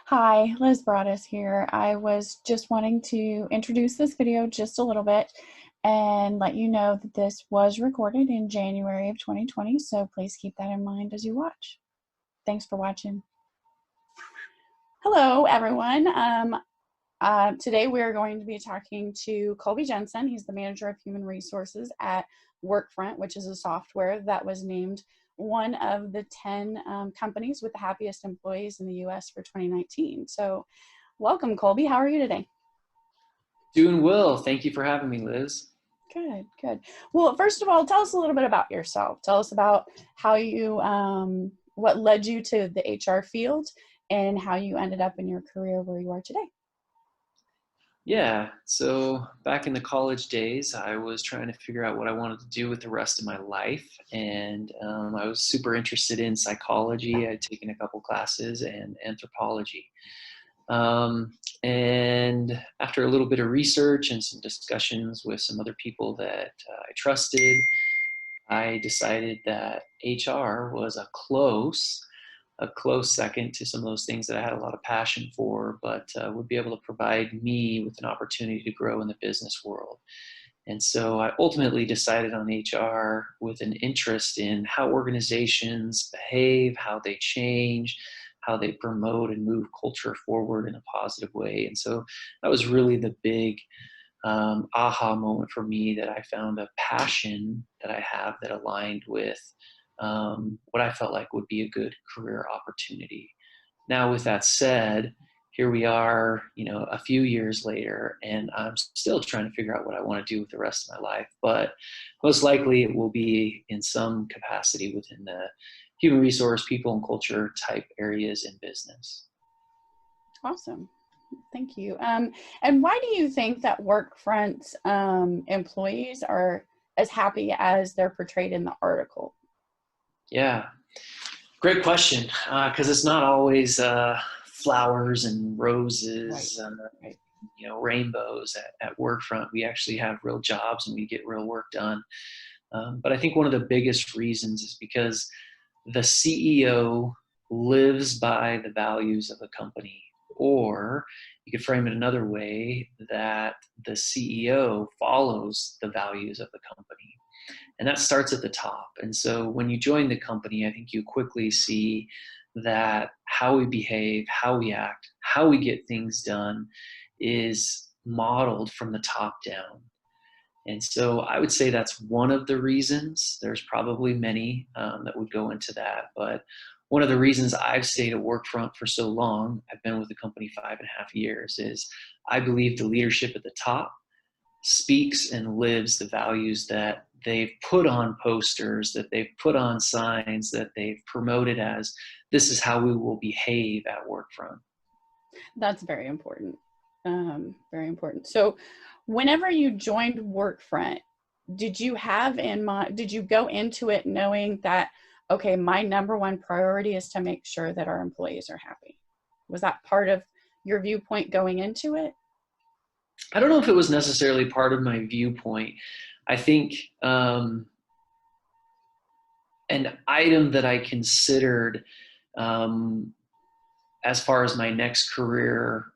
Hi, Liz Broaddus here. I was just wanting to introduce this video just a little bit and let you know that this was recorded in January of 2020, so please keep that in mind as you watch. Thanks for watching. Hello, everyone. Today we are going to be talking to Kolby Jensen. He's the Manager of Human Resources at Workfront, which is a software that was named one of the 10 companies with the happiest employees in the US for 2019. So welcome, Kolby. How are you today? Doing well. Thank you for having me, Liz. Good, good. Well, first of all, tell us a little bit about yourself. Tell us about how you, what led you to the HR field and how you ended up in your career where you are today. Yeah, so back in the college days, I was trying to figure out what I wanted to do with the rest of my life. And I was super interested in psychology. I'd taken a couple classes and anthropology. And after a little bit of research and some discussions with some other people that I trusted, I decided that HR was a close second to some of those things that I had a lot of passion for, but would be able to provide me with an opportunity to grow in the business world. And so I ultimately decided on HR with an interest in how organizations behave, how they change, how they promote and move culture forward in a positive way. And so that was really the big aha moment for me, that I found a passion that I have that aligned with what I felt like would be a good career opportunity. Now, with that said, here we are, a few years later, and I'm still trying to figure out what I want to do with the rest of my life. But most likely it will be in some capacity within the human resource, people and culture type areas in business. Awesome. Thank you. And why do you think that Workfront employees are as happy as they're portrayed in the article? Yeah, great question. Because it's not always flowers and roses, Right. rainbows at Workfront. We actually have real jobs and we get real work done. But I think one of the biggest reasons is because the CEO lives by the values of the company. Or you could frame it another way, that the CEO follows the values of the company. And that starts at the top. And so when you join the company, I think you quickly see that how we behave, how we act, how we get things done is modeled from the top down. And so I would say that's one of the reasons. There's probably many that would go into that. But one of the reasons I've stayed at Workfront for so long, I've been with the company 5.5 years, is I believe the leadership at the top speaks and lives the values that they've put on posters, that they've put on signs, that they've promoted as, this is how we will behave at Workfront. That's very important. Very important. So whenever you joined Workfront, did you have in mind, did you go into it knowing that, okay, my number one priority is to make sure that our employees are happy? Was that part of your viewpoint going into it? I don't know if it was necessarily part of my viewpoint. I think an item that I considered as far as my next career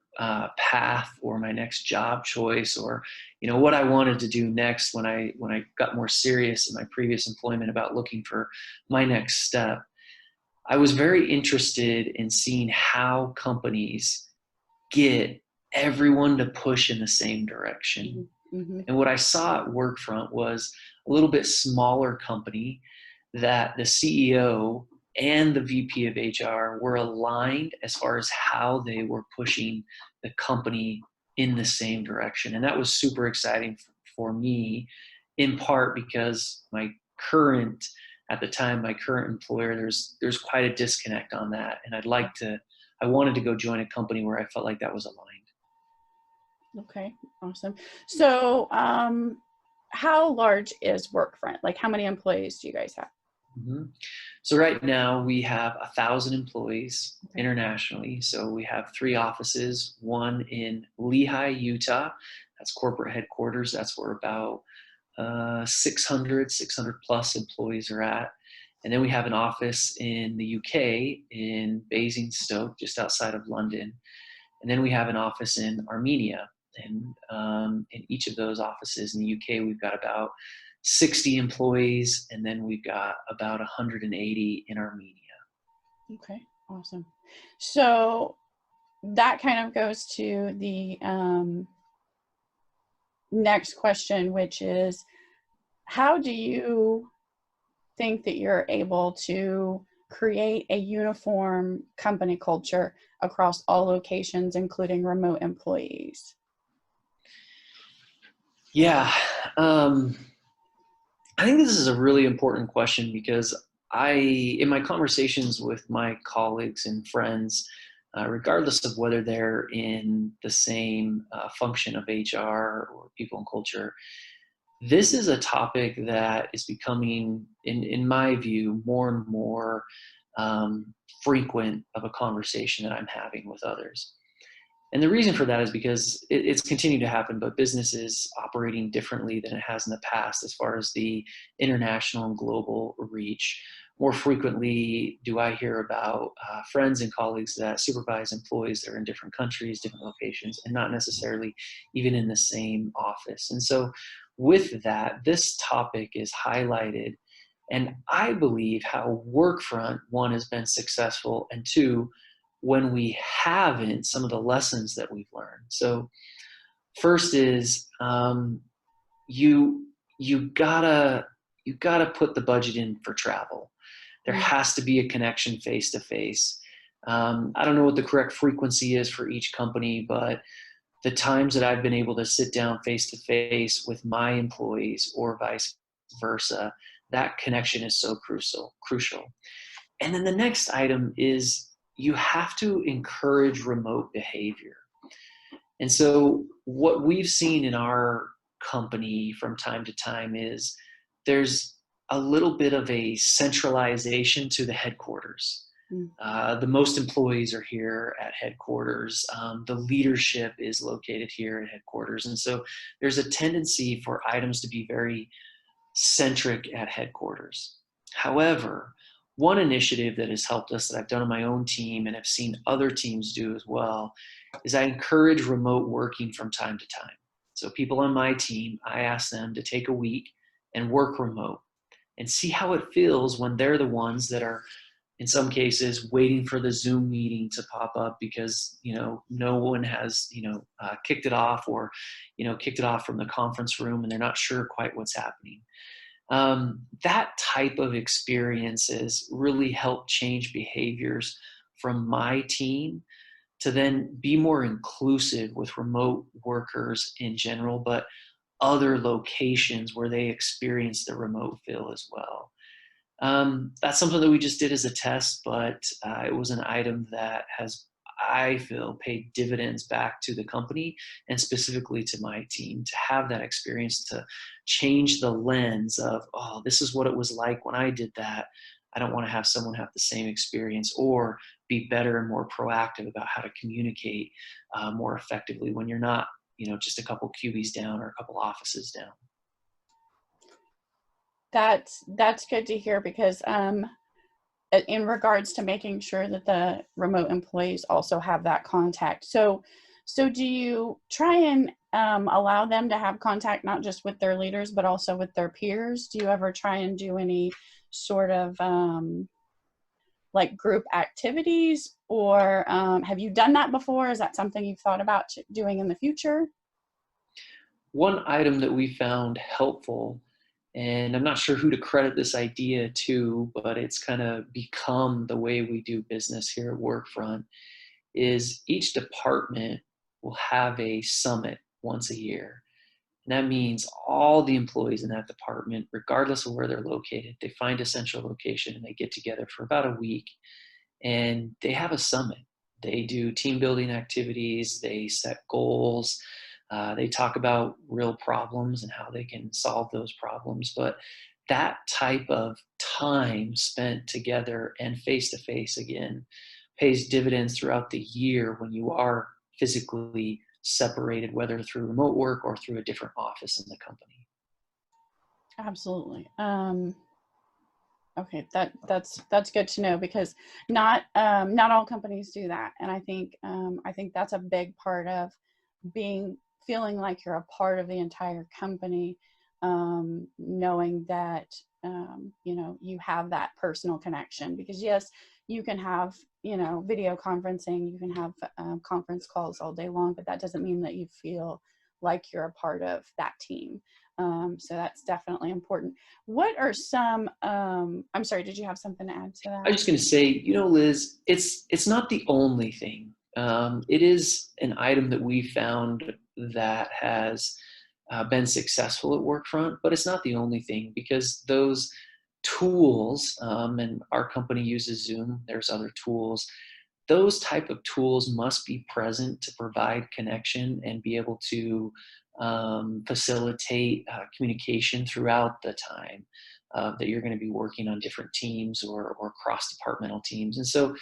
path or my next job choice, or what I wanted to do next when I got more serious in my previous employment about looking for my next step, I was very interested in seeing how companies get everyone to push in the same direction. Mm-hmm. And what I saw at Workfront was a little bit smaller company that the CEO and the VP of HR were aligned as far as how they were pushing the company in the same direction. And that was super exciting for me, in part because at the time, my current employer, there's quite a disconnect on that. And I wanted to go join a company where I felt like that was aligned. Okay, awesome. So how large is Workfront? Like, how many employees do you guys have? Mm-hmm. So right now we have 1,000 employees internationally. So we have 3 offices, one in Lehi, Utah. That's corporate headquarters. That's where about 600 plus employees are at. And then we have an office in the UK in Basingstoke, just outside of London. And then we have an office in Armenia. And in each of those offices in the UK, we've got about 60 employees, and then we've got about 180 in Armenia. Okay, awesome. So that kind of goes to the next question, which is, how do you think that you're able to create a uniform company culture across all locations, including remote employees? Yeah, I think this is a really important question because in my conversations with my colleagues and friends, regardless of whether they're in the same function of HR or people and culture, this is a topic that is becoming, in my view, more and more frequent of a conversation that I'm having with others. And the reason for that is because it's continued to happen, but business is operating differently than it has in the past as far as the international and global reach. More frequently do I hear about friends and colleagues that supervise employees that are in different countries, different locations, and not necessarily even in the same office. And so with that, this topic is highlighted. And I believe how Workfront, one, has been successful, and two, when we haven't, some of the lessons that we've learned. So first is you gotta put the budget in for travel. There has to be a connection face to face. I don't know what the correct frequency is for each company, but the times that I've been able to sit down face to face with my employees or vice versa, that connection is so crucial. And then the next item is you have to encourage remote behavior. And so what we've seen in our company from time to time is there's a little bit of a centralization to the headquarters. The most employees are here at headquarters. The leadership is located here at headquarters. And so there's a tendency for items to be very centric at headquarters. However, one initiative that has helped us that I've done on my own team and have seen other teams do as well is I encourage remote working from time to time. So people on my team, I ask them to take a week and work remote and see how it feels when they're the ones that are, in some cases, waiting for the Zoom meeting to pop up because no one has kicked it off, or kicked it off from the conference room and they're not sure quite what's happening. That type of experiences really help change behaviors from my team to then be more inclusive with remote workers in general, but other locations where they experience the remote feel as well. That's something that we just did as a test, but it was an item that has, I feel, paid dividends back to the company and specifically to my team to have that experience, to change the lens of, oh, this is what it was like when I did that. I don't want to have someone have the same experience, or be better and more proactive about how to communicate more effectively when you're not, just a couple cubies down or a couple offices down. That's good to hear, because in regards to making sure that the remote employees also have that contact. So do you try and allow them to have contact not just with their leaders, but also with their peers? Do you ever try and do any sort of like group activities, or have you done that before? Is that something you've thought about doing in the future? One item that we found helpful, and I'm not sure who to credit this idea to, but it's kind of become the way we do business here at Workfront, is each department will have a summit once a year. And that means all the employees in that department, regardless of where they're located, they find a central location and they get together for about a week and they have a summit. They do team building activities, they set goals, they talk about real problems and how they can solve those problems. But that type of time spent together and face to face again pays dividends throughout the year when you are physically separated, whether through remote work or through a different office in the company. Absolutely. Okay, that's good to know, because not all companies do that, and I think that's a big part of being feeling like you're a part of the entire company, knowing that you know, you have that personal connection. Because yes, you can have, you know, video conferencing, you can have conference calls all day long, but that doesn't mean that you feel like you're a part of that team. So that's definitely important. What are some, I'm sorry, did you have something to add to I that? was just going to say, you know, Liz, it's not the only thing. It is an item that we found that has been successful at Workfront, but it's not the only thing, because those tools, and our company uses Zoom, there's other tools, those type of tools must be present to provide connection and be able to facilitate communication throughout the time that you're going to be working on different teams or cross-departmental teams. And so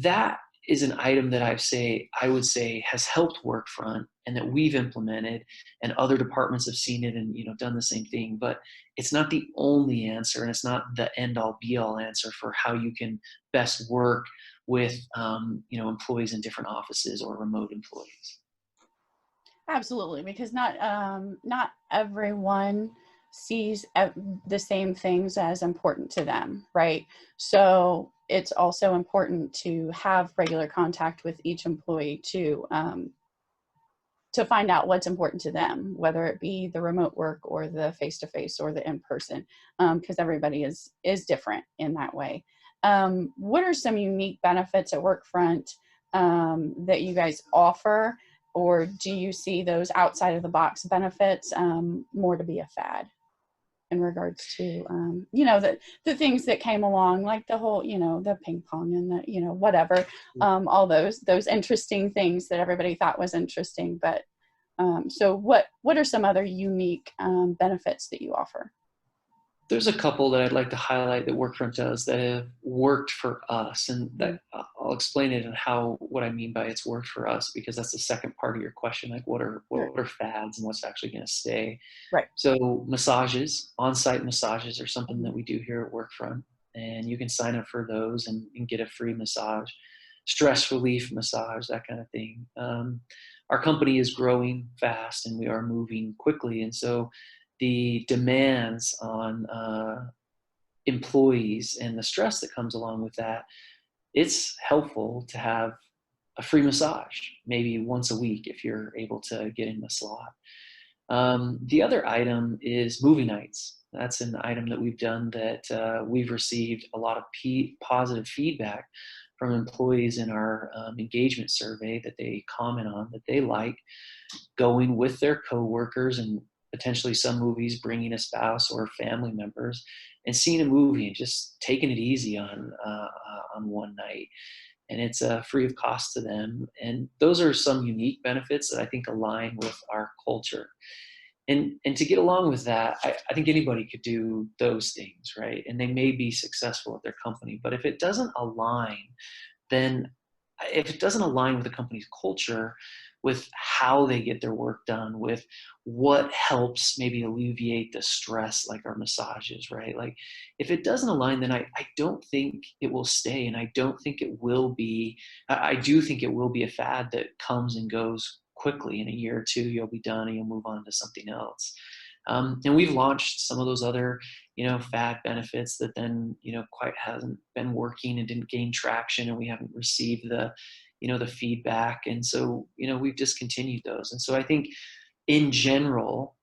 that is an item that I would say has helped Workfront and that we've implemented, and other departments have seen it and, you know, done the same thing. But it's not the only answer, and it's not the end all be all answer for how you can best work with you know, employees in different offices or remote employees. Absolutely, because not everyone sees the same things as important to them, right? So it's also important to have regular contact with each employee to find out what's important to them, whether it be the remote work or the face to face or the in person, because everybody is different in that way. What are some unique benefits at Workfront that you guys offer, or do you see those outside of the box benefits more to be a fad in regards to you know, the things that came along, like the whole, you know, the ping pong and the, you know, whatever, all those interesting things that everybody thought was interesting. But so what are some other unique benefits that you offer? There's a couple that I'd like to highlight that Workfront does that have worked for us, and Mm. that I'll explain it and how what I mean by it's worked for us, because that's the second part of your question, like Sure. what are fads and what's actually going to stay. Right. So massages, on-site massages, are something Mhm. that we do here at Workfront, and you can sign up for those and get a free massage, stress relief massage, that kind of thing. Our company is growing fast and we are moving quickly, and so the demands on employees and the stress that comes along with that, it's helpful to have a free massage maybe once a week if you're able to get in the slot. The other item is movie nights. That's an item that we've done that we've received a lot of positive feedback from employees in our engagement survey, that they comment on that they like going with their coworkers and potentially some movies, bringing a spouse or family members and seeing a movie and just taking it easy on one night. And it's free of cost to them. And those are some unique benefits that I think align with our culture. And to get along with that, I think anybody could do those things, right? And they may be successful at their company, but if it doesn't align, then if it doesn't align with the company's culture, with how they get their work done, with what helps maybe alleviate the stress, like our massages, right? Like if it doesn't align, then I don't think it will stay. And I don't think it will be, I do think it will be a fad that comes and goes quickly. In a year or two, you'll be done and you'll move on to something else. And we've launched some of those other, you know, fad benefits that then, you know, quite hasn't been working and didn't gain traction, and we haven't received the, you know, the feedback. And so, you know, we've discontinued those. And so I think in general,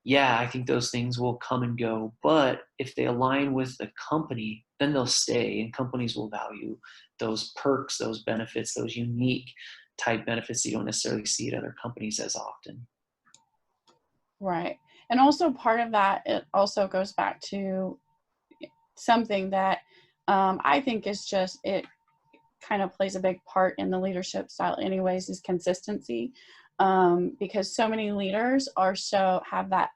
yeah, I think those things will come and go, but if they align with the company, then they'll stay, and companies will value those perks, those benefits, those unique type benefits that you don't necessarily see at other companies as often. Right. And also part of that, it also goes back to something that I think is just, it kind of plays a big part in the leadership style anyways, is consistency. Because so many leaders have that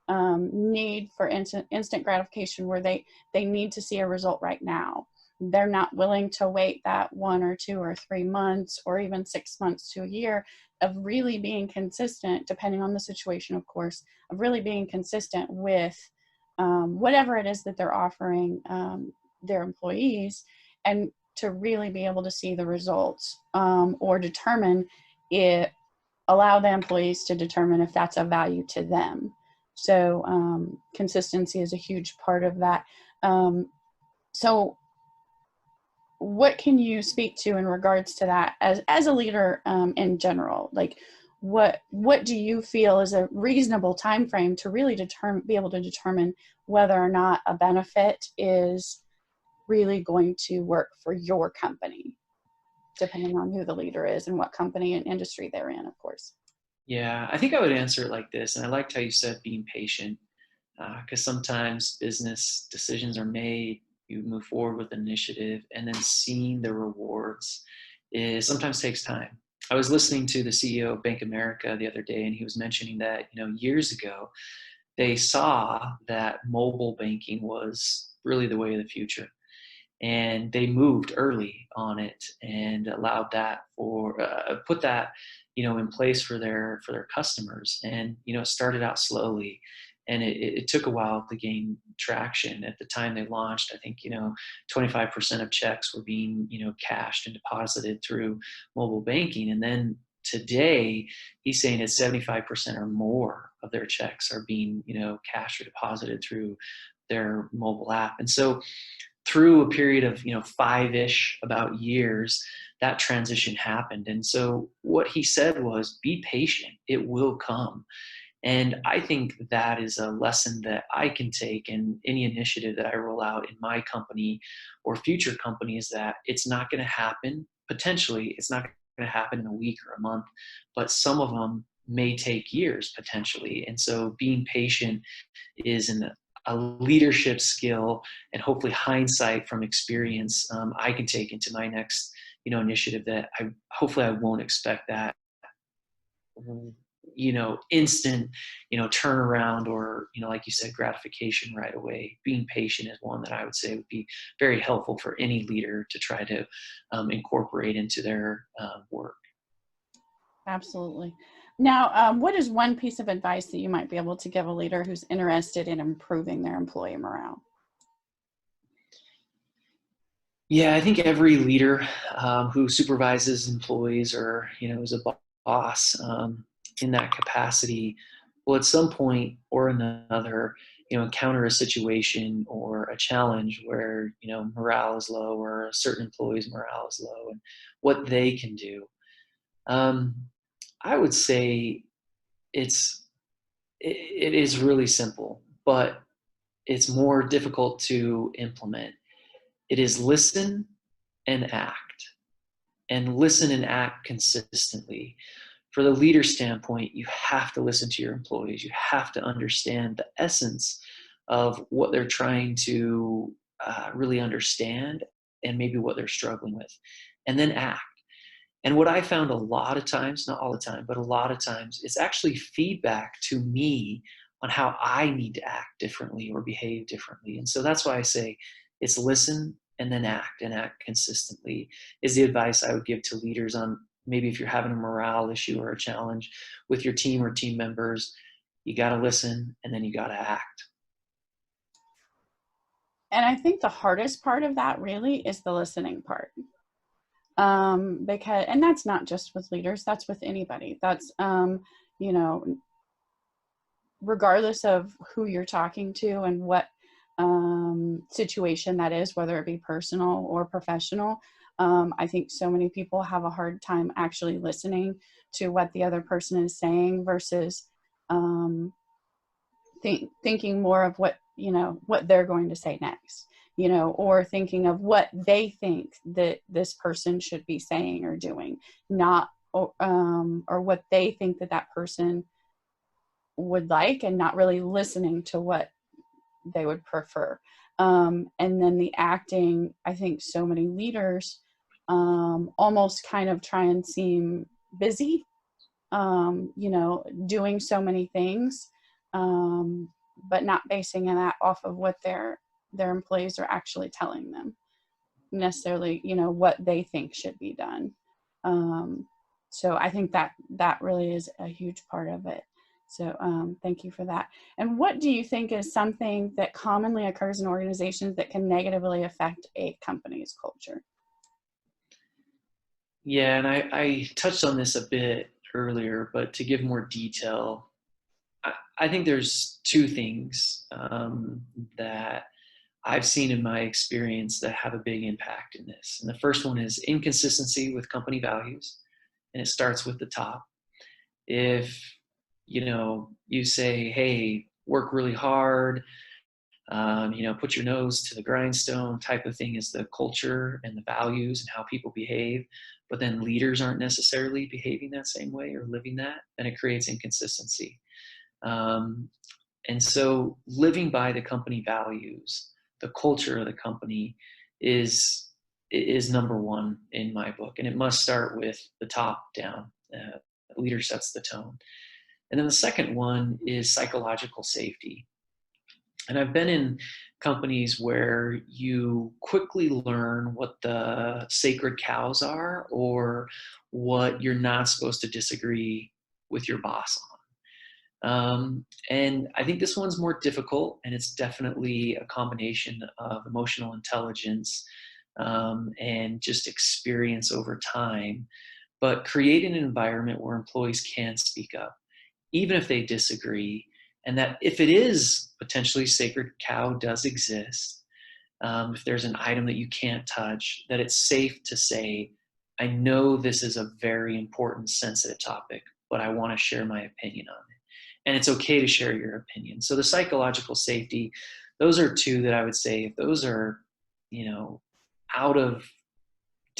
need for instant gratification, where they need to see a result right now. They're not willing to wait that 1 or 2 or 3 months or even 6 months to a year of really being consistent, depending on the situation, of course, of really being consistent with whatever it is that they're offering their employees, and to really be able to see the results, or determine it, allow the employees to determine if that's of value to them. So consistency is a huge part of that. So what can you speak to in regards to that as a leader in general? Like, what do you feel is a reasonable time frame to really be able to determine whether or not a benefit is really going to work for your company, depending on who the leader is and what company and industry they're in, of course? Yeah, I think I would answer it like this, and I liked how you said being patient, because sometimes business decisions are made, you move forward with an initiative, and then seeing the rewards is sometimes takes time. I was listening to the CEO of Bank of America the other day, and he was mentioning that, years ago, they saw that mobile banking was really the way of the future, and they moved early on it and allowed that for put that in place for their customers. And it started out slowly, and it took a while to gain traction. At the time they launched, I think 25% of checks were being cashed and deposited through mobile banking. And then today he's saying that 75% or more of their checks are being cashed or deposited through their mobile app. And so through a period of five-ish about years, that transition happened. And so what he said was, be patient, it will come. And I think that is a lesson that I can take in any initiative that I roll out in my company or future companies, that it's not going to happen. Potentially it's not going to happen in a week or a month, but some of them may take years potentially. And so being patient is a leadership skill, and hopefully hindsight from experience, I can take into my next initiative, that hopefully I won't expect that instant turnaround, or like you said, gratification right away. Being patient is one that I would say would be very helpful for any leader to try to incorporate into their work. Absolutely. Now, what is one piece of advice that you might be able to give a leader who's interested in improving their employee morale? Yeah, I think every leader who supervises employees, or is a boss in that capacity, will at some point or another encounter a situation or a challenge where morale is low, or a certain employee's morale is low, and what they can do. I would say it is really simple, but it's more difficult to implement. It is listen and act, and listen and act consistently. For the leader standpoint, you have to listen to your employees. You have to understand the essence of what they're trying to really understand, and maybe what they're struggling with, and then act. And what I found a lot of times, not all the time, but a lot of times, it's actually feedback to me on how I need to act differently or behave differently. And so that's why I say it's listen and then act, and act consistently, is the advice I would give to leaders on maybe if you're having a morale issue or a challenge with your team or team members. You got to listen, and then you got to act. And I think the hardest part of that really is the listening part. Because, and that's not just with leaders, that's with anybody. That's, regardless of who you're talking to and what situation that is, whether it be personal or professional. I think so many people have a hard time actually listening to what the other person is saying, versus thinking more of what they're going to say next, or thinking of what they think that this person should be saying or doing, not or what they think that person would like, and not really listening to what they would prefer. And then the acting, I think so many leaders almost kind of try and seem busy, doing so many things, but not basing that off of what their employees are actually telling them necessarily, what they think should be done. So I think that really is a huge part of it. So thank you for that. And what do you think is something that commonly occurs in organizations that can negatively affect a company's culture? Yeah, and I touched on this a bit earlier, but to give more detail, I think there's two things that I've seen in my experience that have a big impact in this. And the first one is inconsistency with company values, and it starts with the top. If you say, hey, work really hard, put your nose to the grindstone type of thing is the culture and the values and how people behave, but then leaders aren't necessarily behaving that same way or living that, then it creates inconsistency. um, and so living by the company values, the culture of the company is number one in my book, and it must start with the top down. The leader sets the tone. And then the second one is psychological safety. And I've been in companies where you quickly learn what the sacred cows are or what you're not supposed to disagree with your boss on. And I think this one's more difficult, and it's definitely a combination of emotional intelligence and just experience over time. But create an environment where employees can speak up, even if they disagree, and that if it is potentially sacred cow does exist, if there's an item that you can't touch, that it's safe to say, I know this is a very important, sensitive topic, but I want to share my opinion on it. And it's okay to share your opinion. So the psychological safety, those are two that I would say, if those are, out of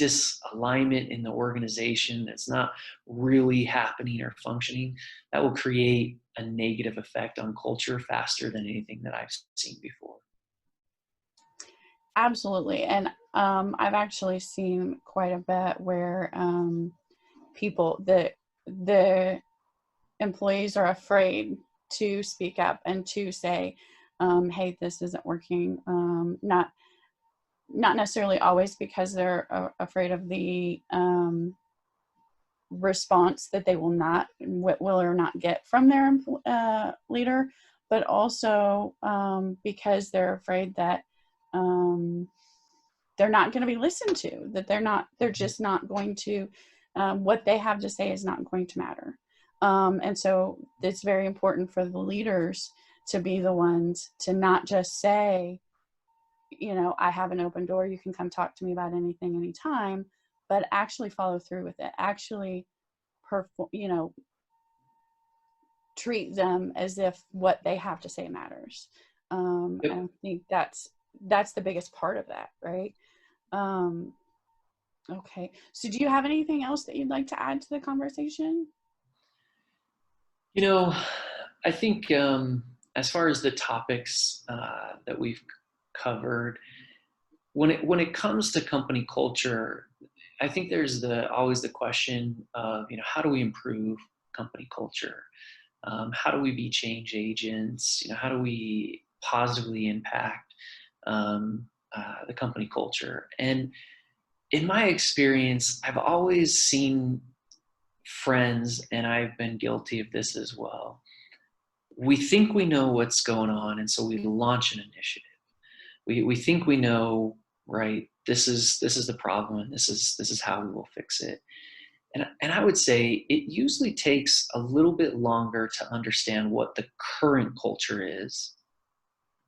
disalignment in the organization, that's not really happening or functioning, that will create a negative effect on culture faster than anything that I've seen before. Absolutely. And I've actually seen quite a bit where people, the employees are afraid to speak up and to say, hey, this isn't working. Not necessarily always because they're afraid of the response that they will or not get from their leader, but also because they're afraid that they're not going to be listened to, that they're just not going to, what they have to say is not going to matter. And so it's very important for the leaders to be the ones to not just say, I have an open door, you can come talk to me about anything, anytime, but actually follow through with it. Actually, treat them as if what they have to say matters. Yep. And I think that's the biggest part of that, right? Okay. So do you have anything else that you'd like to add to the conversation? I think as far as the topics that we've covered, when it comes to company culture, I think there's always the question of, how do we improve company culture? How do we be change agents? How do we positively impact the company culture? And in my experience, I've always seen friends, and I've been guilty of this as well. We think we know what's going on, and so we launch an initiative. We think we know, right? This is the problem, and this is how we will fix it. And I would say it usually takes a little bit longer to understand what the current culture is,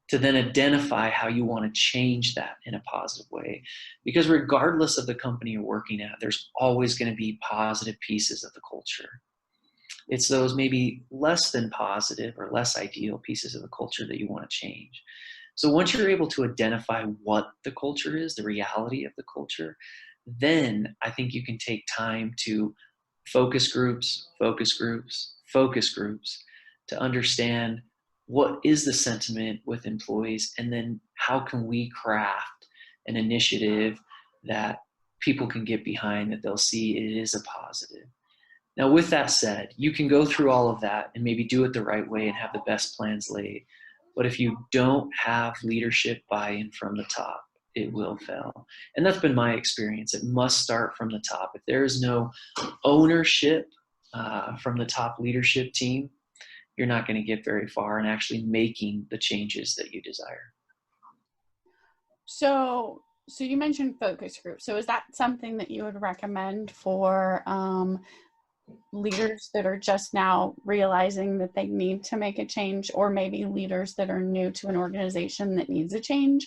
to then identify how you want to change that in a positive way. Because regardless of the company you're working at, there's always going to be positive pieces of the culture. It's those maybe less than positive or less ideal pieces of the culture that you want to change. So once you're able to identify what the culture is, the reality of the culture, then I think you can take time to focus groups to understand what is the sentiment with employees, and then how can we craft an initiative that people can get behind, that they'll see it is a positive. Now, with that said, you can go through all of that and maybe do it the right way and have the best plans laid. But if you don't have leadership buy-in from the top, it will fail. And that's been my experience. It must start from the top. If there is no ownership from the top leadership team, you're not going to get very far in actually making the changes that you desire. So you mentioned focus groups. So is that something that you would recommend for leaders that are just now realizing that they need to make a change, or maybe leaders that are new to an organization that needs a change?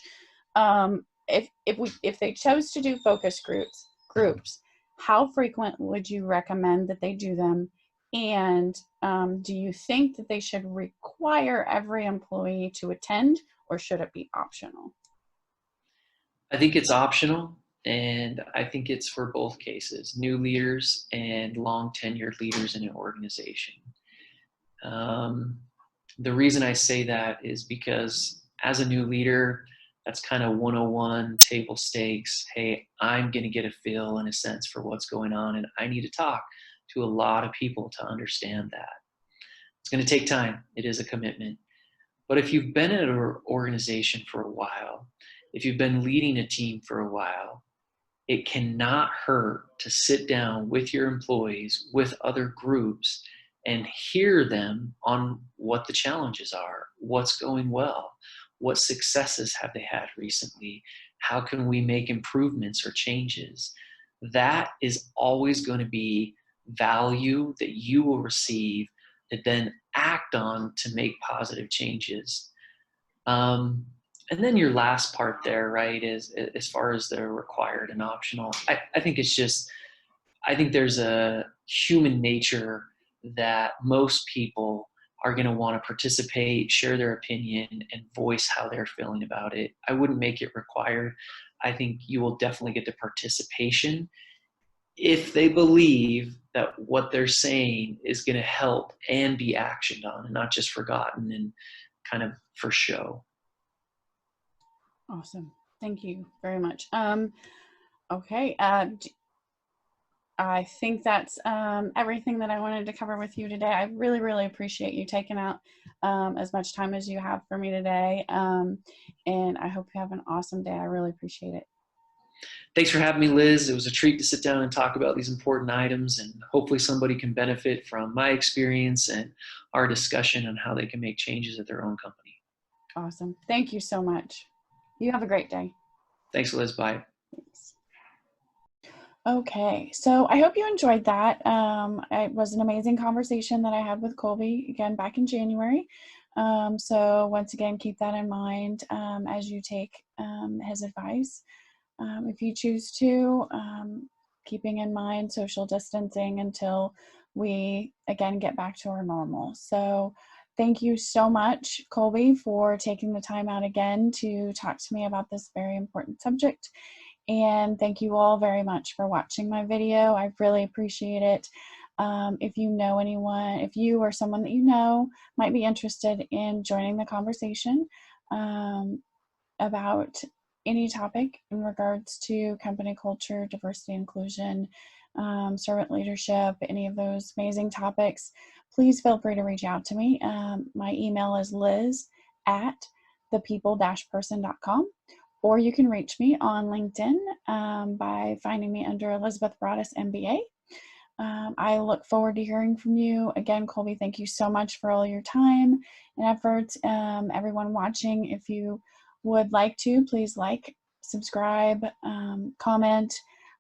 If they chose to do focus groups, how frequent would you recommend that they do them? And do you think that they should require every employee to attend, or should it be optional? I think it's optional, and I think it's for both cases, new leaders and long tenured leaders in an organization. The reason I say that is because as a new leader, that's kind of 101 table stakes. Hey, I'm going to get a feel and a sense for what's going on, and I need to talk to a lot of people to understand that. It's going to take time. It is a commitment. But if you've been in an organization for a while, if you've been leading a team for a while, it cannot hurt to sit down with your employees, with other groups, and hear them on what the challenges are, what's going well, what successes have they had recently, how can we make improvements or changes. That is always going to be value that you will receive to then act on to make positive changes. And then your last part there, right, is as far as the required and optional. I think it's just, I think there's a human nature that most people are going to want to participate, share their opinion, and voice how they're feeling about it. I wouldn't make it required. I think you will definitely get the participation if they believe that what they're saying is going to help and be actioned on and not just forgotten and kind of for show. Awesome. Thank you very much. Okay. I think that's everything that I wanted to cover with you today. I really, really appreciate you taking out as much time as you have for me today. And I hope you have an awesome day. I really appreciate it. Thanks for having me, Liz. It was a treat to sit down and talk about these important items, and hopefully somebody can benefit from my experience and our discussion on how they can make changes at their own company. Awesome. Thank you so much. You have a great day. Thanks, Liz. Bye. Thanks. Okay, so I hope you enjoyed that. It was an amazing conversation that I had with Kolby, again, back in January. So once again, keep that in mind as you take his advice. If you choose to, keeping in mind social distancing until we, again, get back to our normal. So thank you so much, Kolby, for taking the time out again to talk to me about this very important subject. And thank you all very much for watching my video. I really appreciate it. If you know anyone, if you or someone that you know might be interested in joining the conversation about any topic in regards to company culture, diversity, inclusion, servant leadership, any of those amazing topics, please feel free to reach out to me. My email is liz@thepeople-person.com, or you can reach me on LinkedIn by finding me under Elizabeth Broaddus MBA. I look forward to hearing from you. Again, Kolby, thank you so much for all your time and efforts. Everyone watching, if you would like to, please like, subscribe, comment.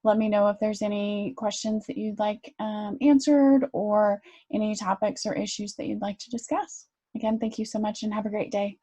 Let me know if there's any questions that you'd like answered, or any topics or issues that you'd like to discuss. Again, thank you so much and have a great day.